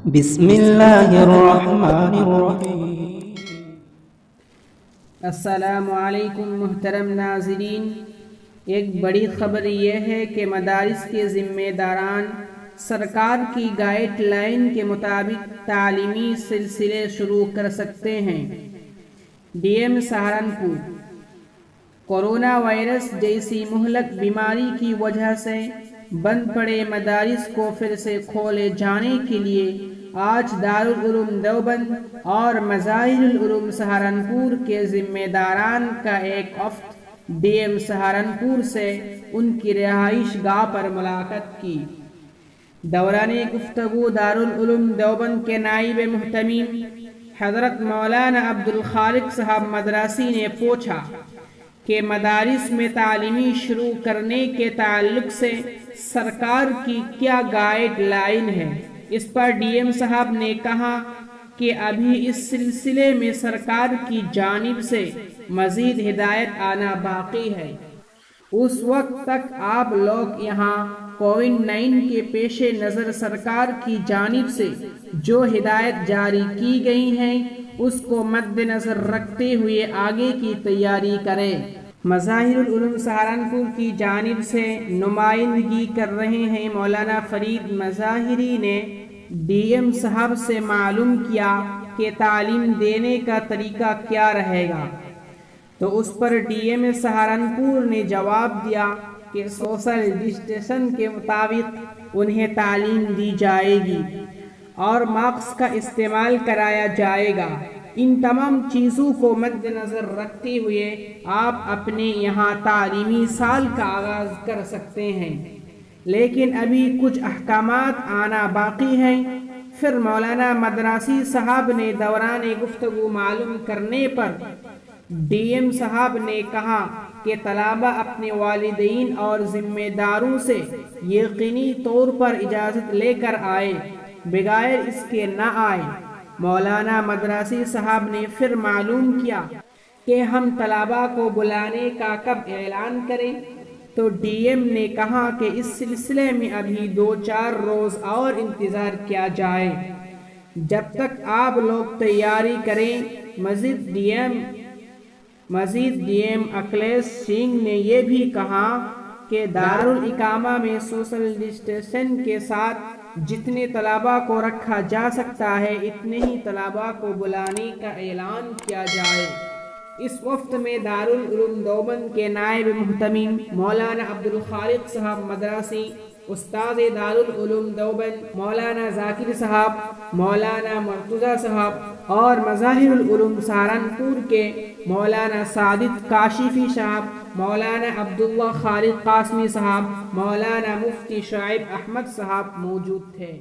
بسم اللہ الرحمن الرحیم۔ السلام علیکم محترم ناظرین، ایک بڑی خبر یہ ہے کہ مدارس کے ذمہ داران سرکار کی گائیڈ لائن کے مطابق تعلیمی سلسلے شروع کر سکتے ہیں۔ D M Saharanpur: corona virus جیسی مہلک بیماری کی وجہ سے بند پڑے مدارس کو پھر سے کھولے جانے کے لیے آج دارالعلوم دیوبند اور مظاہر العلوم سہارنپور کے ذمہ داران کا ایک وفد ڈی ایم سہارنپور سے ان کی رہائش گاہ پر ملاقات کی۔ دوران گفتگو دارالعلوم دیوبند کے نائب محتمیم حضرت مولانا عبدالخالق صاحب مدراسی نے پوچھا کہ مدارس میں تعلیمی شروع کرنے کے تعلق سے سرکار کی کیا گائیڈ لائن ہے۔ اس پر ڈی ایم صاحب نے کہا کہ ابھی اس سلسلے میں سرکار کی جانب سے مزید ہدایت آنا باقی ہے۔ اس وقت تک آپ لوگ یہاں کووڈ-19 کے پیش نظر سرکار کی جانب سے جو ہدایت جاری کی گئی ہیں اس کو مد نظر رکھتے ہوئے آگے کی تیاری کریں۔ مظاہر العلوم سہارنپور کی جانب سے نمائندگی کر رہے ہیں مولانا فرید مظاہری نے ڈی ایم صاحب سے معلوم کیا کہ تعلیم دینے کا طریقہ کیا رہے گا، تو اس پر ڈی ایم سہارنپور نے جواب دیا کہ سوشل ڈسٹینس کے مطابق انہیں تعلیم دی جائے گی اور ماسک کا استعمال کرایا جائے گا۔ ان تمام چیزوں کو مد نظر رکھتے ہوئے آپ اپنے یہاں تعلیمی سال کا آغاز کر سکتے ہیں، لیکن ابھی کچھ احکامات آنا باقی ہیں۔ پھر مولانا مدراسی صاحب نے دوران گفتگو معلوم کرنے پر ڈی ایم صاحب نے کہا کہ طلبہ اپنے والدین اور ذمہ داروں سے یقینی طور پر اجازت لے کر آئے، بغیر اس کے نہ آئے۔ مولانا مدراسی صاحب نے پھر معلوم کیا کہ ہم طلبہ کو بلانے کا کب اعلان کریں، تو ڈی ایم نے کہا کہ اس سلسلے میں ابھی 2-4 روز اور انتظار کیا جائے، جب تک آپ لوگ تیاری کریں۔ مزید ڈی ایم اکھلیش سنگھ نے یہ بھی کہا کہ دارالاقامہ میں سوشل ڈسٹینس کے ساتھ جتنے طلباء کو رکھا جا سکتا ہے اتنے ہی طلباء کو بلانے کا اعلان کیا جائے۔ اس وفد میں دارالعلوم دیوبند کے نائب محتمیم مولانا عبدالخالق صاحب مدراسی، استاد دارالعلوم دیوبند مولانا ذاکر صاحب، مولانا مرتضیٰ صاحب اور مظاہر العلوم سہارنپور کے مولانا سعادت کاشفی صاحب، مولانا عبداللہ خالد قاسمی صاحب، مولانا مفتی شعیب احمد صاحب موجود تھے۔